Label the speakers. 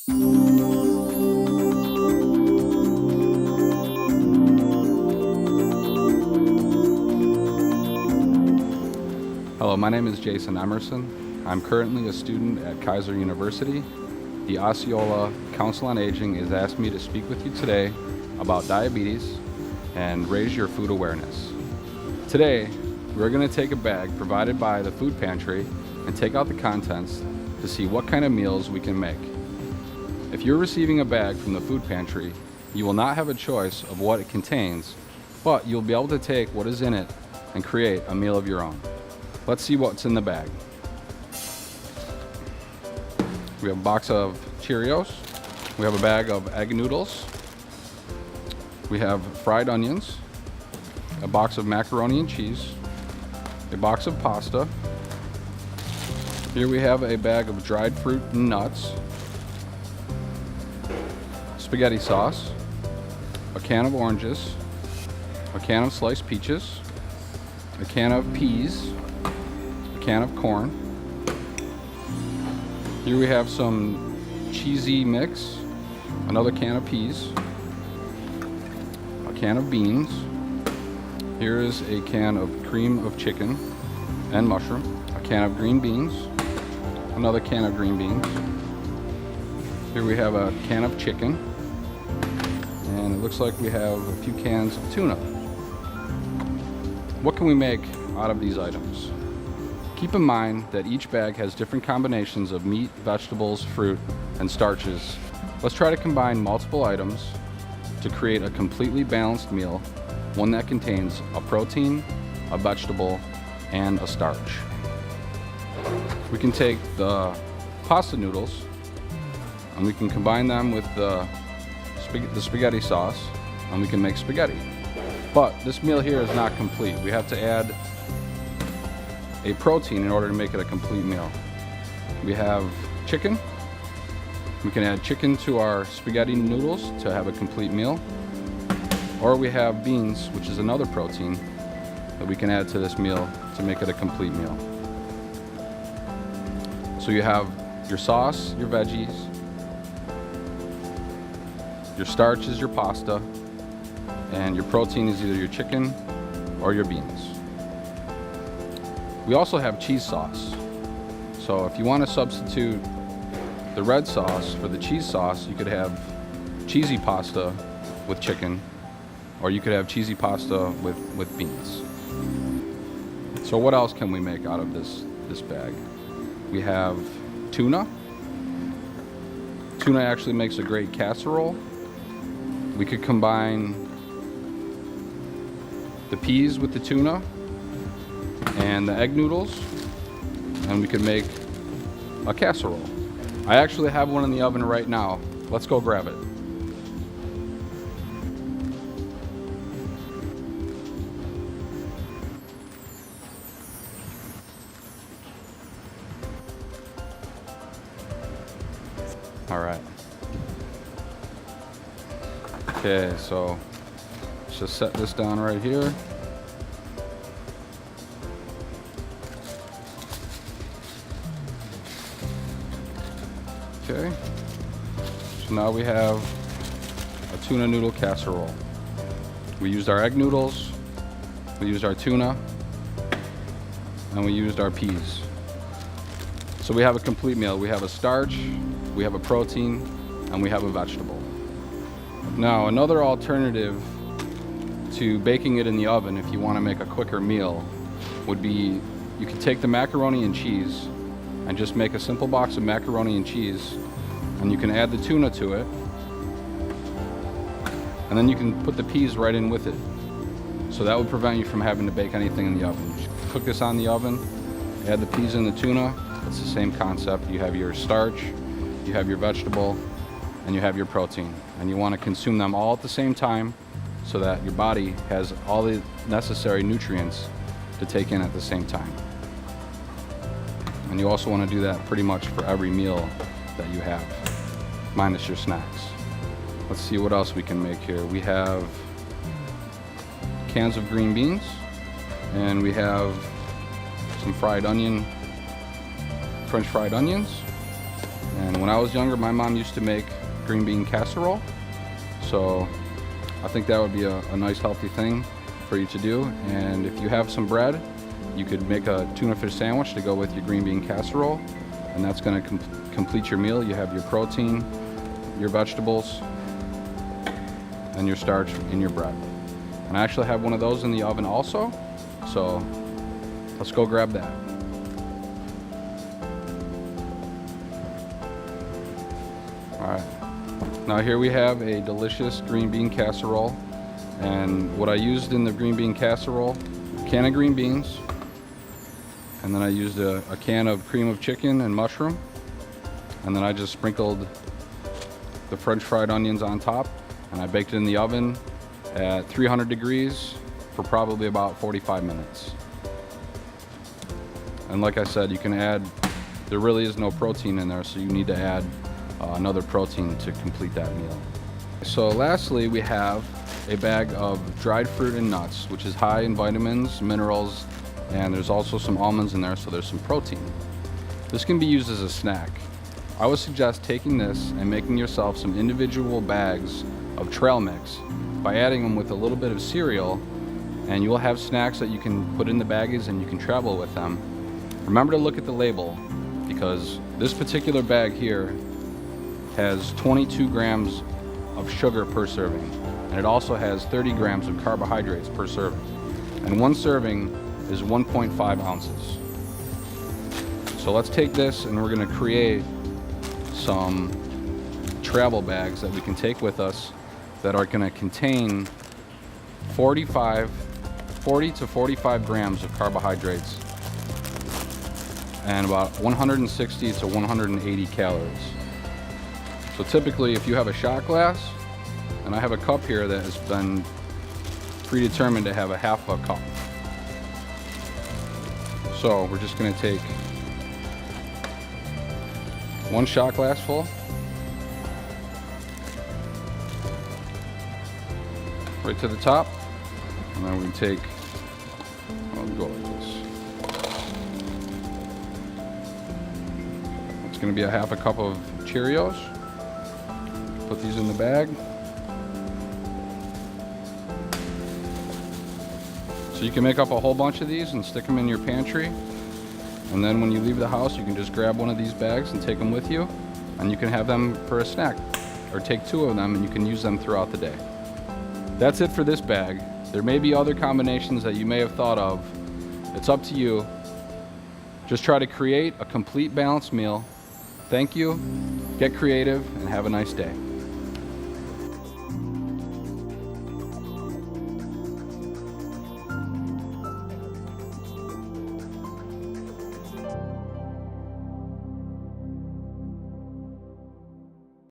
Speaker 1: Hello, my name is Jason Emerson. I'm currently a student at Kaiser University. The Osceola Council on Aging has asked me to speak with you today about diabetes and raise your food awareness. Today, we're going to take a bag provided by the food pantry and take out the contents to see what kind of meals we can make. If you're receiving a bag from the food pantry, you will not have a choice of what it contains, but you'll be able to take what is in it and create a meal of your own. Let's see what's in the bag. We have a box of Cheerios. We have a bag of egg noodles. We have fried onions, a box of macaroni and cheese, a box of pasta. Here we have a bag of dried fruit and nuts, spaghetti sauce, a can of oranges, a can of sliced peaches, a can of peas, can of corn. Here we have some cheesy mix, another can of peas, a can of beans. Here is a can of cream of chicken and mushroom, a can of green beans, another can of green beans. Here we have a can of chicken, and it looks like we have a few cans of tuna. What can we make out of these items? Keep in mind that each bag has different combinations of meat, vegetables, fruit, and starches. Let's try to combine multiple items to create a completely balanced meal, one that contains a protein, a vegetable, and a starch. We can take the pasta noodles and we can combine them with the spaghetti sauce, and we can make spaghetti. But this meal here is not complete. We have to add a protein in order to make it a complete meal. We have chicken. We can add chicken to our spaghetti noodles to have a complete meal. Or we have beans, which is another protein that we can add to this meal to make it a complete meal. So you have your sauce, your veggies, your starch is your pasta, and your protein is either your chicken or your beans. We also have cheese sauce. So if you want to substitute the red sauce for the cheese sauce, you could have cheesy pasta with chicken, or you could have cheesy pasta with beans. So what else can we make out of this bag? We have tuna. Tuna actually makes a great casserole. We could combine the peas with the tuna and the egg noodles, and we could make a casserole. I actually have one in the oven right now. Let's go grab it. All right. Okay, so let's just set this down right here. Okay, so now we have a tuna noodle casserole. We used our egg noodles, we used our tuna, and we used our peas. So we have a complete meal. We have a starch, we have a protein, and we have a vegetable. Now, another alternative to baking it in the oven if you want to make a quicker meal would be you could take the macaroni and cheese and just make a simple box of macaroni and cheese, and you can add the tuna to it, and then you can put the peas right in with it. So that would prevent you from having to bake anything in the oven. Just cook this on the oven, add the peas and the tuna. It's the same concept. You have your starch, you have your vegetable, and you have your protein, and you want to consume them all at the same time so that your body has all the necessary nutrients to take in at the same time. And you also want to do that pretty much for every meal that you have, minus your snacks. Let's see what else we can make here. We have cans of green beans, and we have some fried onion, French fried onions. And when I was younger, my mom used to make green bean casserole. So I think that would be a nice healthy thing for you to do. And if you have some bread, you could make a tuna fish sandwich to go with your green bean casserole. And that's gonna complete your meal. You have your protein, your vegetables, and your starch in your bread. And I actually have one of those in the oven also. So let's go grab that. All right, now here we have a delicious green bean casserole. And what I used in the green bean casserole, a can of green beans, and then I used a can of cream of chicken and mushroom. And then I just sprinkled the French fried onions on top, and I baked it in the oven at 300 degrees for probably about 45 minutes. And like I said, you can add, there really is no protein in there, so you need to add another protein to complete that meal. So lastly, we have a bag of dried fruit and nuts, which is high in vitamins, minerals, and there's also some almonds in there, so there's some protein. This can be used as a snack. I would suggest taking this and making yourself some individual bags of trail mix by adding them with a little bit of cereal, and you'll have snacks that you can put in the baggies and you can travel with them. Remember to look at the label, because this particular bag here has 22 grams of sugar per serving, and it also has 30 grams of carbohydrates per serving. And one serving is 1.5 ounces. So let's take this and we're gonna create some travel bags that we can take with us that are gonna contain 40 to 45 grams of carbohydrates and about 160 to 180 calories. So typically, if you have a shot glass, and I have a cup here that has been predetermined to have a half a cup. So we're just gonna take one shot glass full, right to the top, and then we can take, I'll go like this. It's gonna be a half a cup of Cheerios. Put these in the bag. So you can make up a whole bunch of these and stick them in your pantry. And then when you leave the house, you can just grab one of these bags and take them with you. And you can have them for a snack. Or take 2 of them and you can use them throughout the day. That's it for this bag. There may be other combinations that you may have thought of. It's up to you. Just try to create a complete balanced meal. Thank you, get creative, and have a nice day.